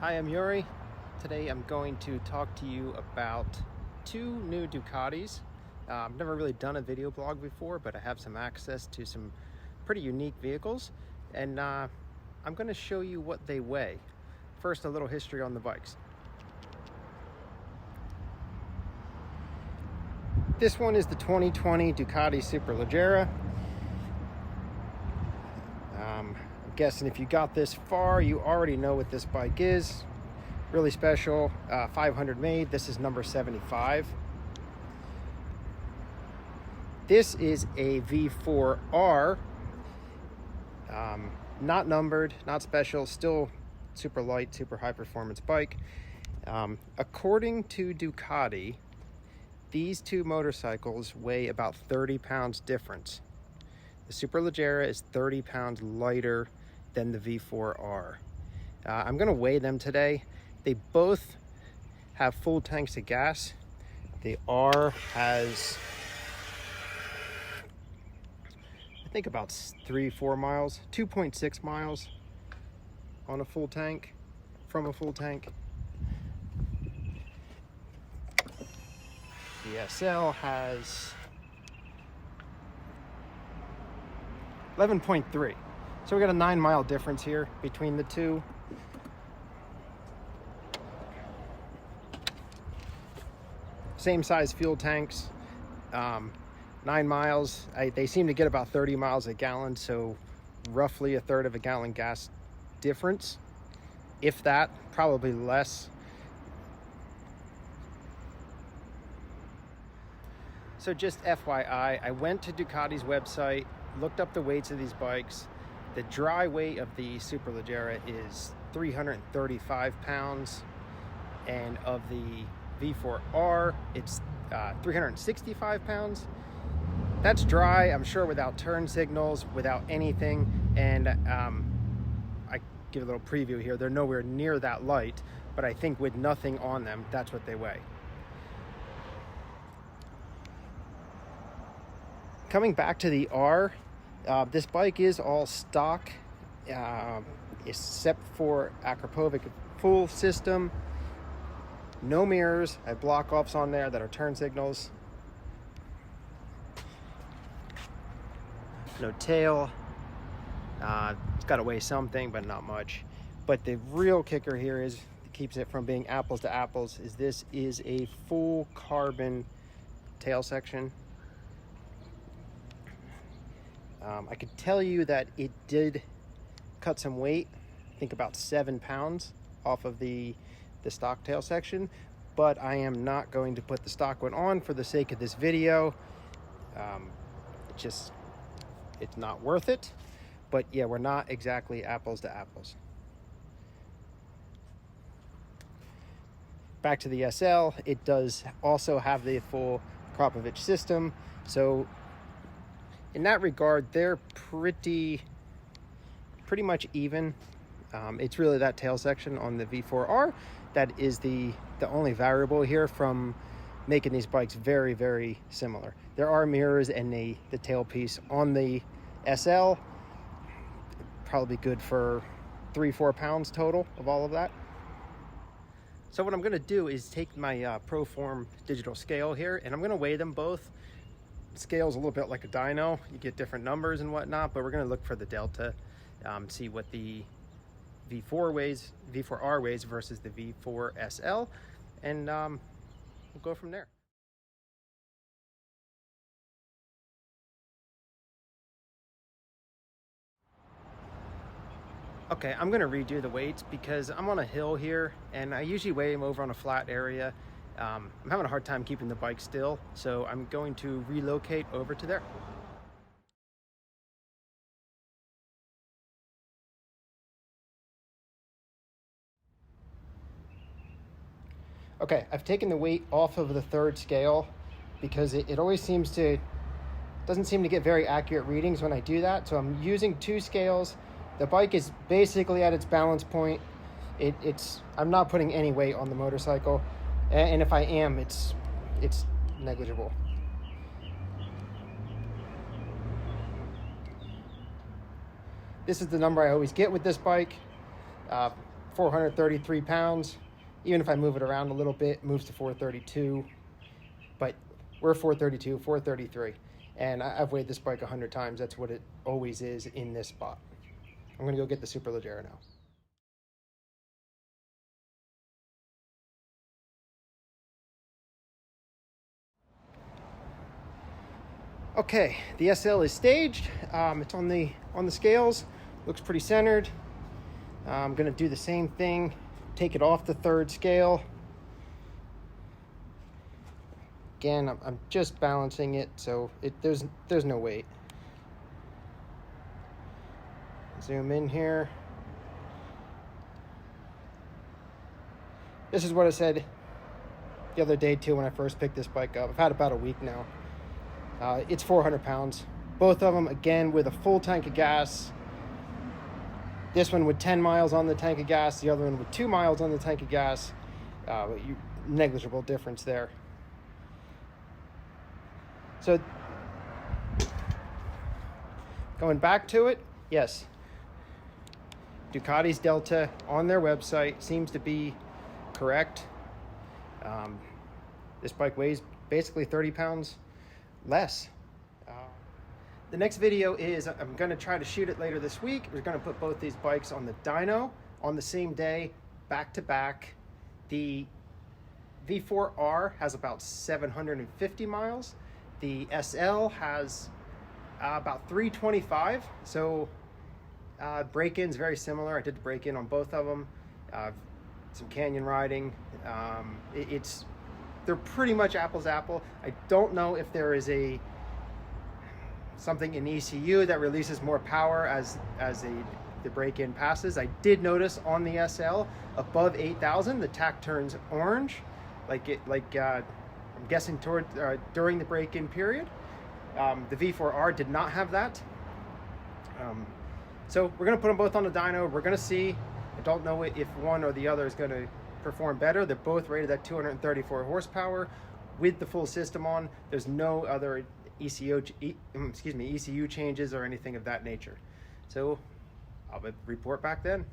Hi, I'm Yuri. Today I'm going to talk to you about two new Ducatis. I've never really done a video blog before, but I have some access to some pretty unique vehicles, and I'm going to show you what they weigh. First, a little history on the bikes. This one is the 2020 Ducati Superleggera. I'm guessing if you got this far, you already know what this bike is. Really special, 500 made. This is number 75. This is a V4R, not numbered, not special, still super light, super high performance bike. According to Ducati, these two motorcycles weigh about 30 pounds difference. The Superleggera is 30 pounds lighter than the V4R. I'm gonna weigh them today. They both have full tanks of gas. The R has, I think, about 3-4 miles, 2.6 miles on a full tank, from a full tank. The SL has 11.3. So we got a 9-mile difference here between the two. Same size fuel tanks, 9 miles. They seem to get about 30 miles a gallon, so roughly a third of a gallon gas difference. If that, probably less. So just FYI, I went to Ducati's website, looked up the weights of these bikes. The dry weight of the Superleggera is 335 pounds, and of the V4R, it's 365 pounds. That's dry, I'm sure, without turn signals, without anything. And I give a little preview here. They're nowhere near that light, but I think with nothing on them, that's what they weigh. Coming back to the R, this bike is all stock, except for Akrapovic full system. No mirrors. I have block offs on there that are turn signals. No tail. It's got to weigh something, but not much. But the real kicker here is, that keeps it from being apples to apples, is this is a full carbon tail section. I could tell you that it did cut some weight, I think about 7 pounds off of the stock tail section, but I am not going to put the stock one on for the sake of this video. It's not worth it. But yeah, we're not exactly apples to apples. Back to the SL, it does also have the full Akrapovic system, so in that regard, they're pretty much even. It's really that tail section on the V4R that is the only variable here from making these bikes very, very similar. There are mirrors and the tailpiece on the SL, probably good for 3-4 pounds total of all of that. So what I'm gonna do is take my Proform digital scale here, and I'm gonna weigh them both. Scale's a little bit like a dyno. You get different numbers and whatnot, but we're going to look for the delta, see what the V4R weighs versus the V4SL, and we'll go from there. Okay, I'm going to redo the weights because I'm on a hill here, and I usually weigh them over on a flat area. I'm having a hard time keeping the bike still, so I'm going to relocate over to there. Okay, I've taken the weight off of the third scale because it always doesn't seem to get very accurate readings when I do that. So I'm using 2 scales. The bike is basically at its balance point. I'm not putting any weight on the motorcycle. And if I am, it's negligible. This is the number I always get with this bike. 433 pounds. Even if I move it around a little bit, it moves to 432. But we're 432, 433. And I've weighed this bike 100 times. That's what it always is in this spot. I'm gonna go get the Superleggera now. Okay, the SL is staged. It's on the scales. Looks pretty centered. I'm gonna do the same thing. Take it off the third scale. Again, I'm just balancing it, so there's no weight. Zoom in here. This is what I said the other day too when I first picked this bike up. I've had about a week now. It's 400 pounds. Both of them, again, with a full tank of gas. This one with 10 miles on the tank of gas, the other one with 2 miles on the tank of gas. Negligible difference there. So, going back to it, yes, Ducati's Delta on their website seems to be correct. This bike weighs basically 30 pounds less. The next video is, I'm going to try to shoot it later this week. We're going to put both these bikes on the dyno on the same day, back to back. The V4R has about 750 miles. The SL has about 325. So break-in's very similar. I did the break-in on both of them. Some canyon riding. They're pretty much apples to apple. I don't know if there is something in ECU that releases more power as the break-in passes. I did notice on the SL above 8,000 the tach turns orange, I'm guessing during the break-in period. The V4R did not have that. So we're gonna put them both on the dyno. We're gonna see. I don't know if one or the other is gonna perform better. They're both rated at 234 horsepower with the full system on. There's no other ECU changes or anything of that nature. So I'll report back then.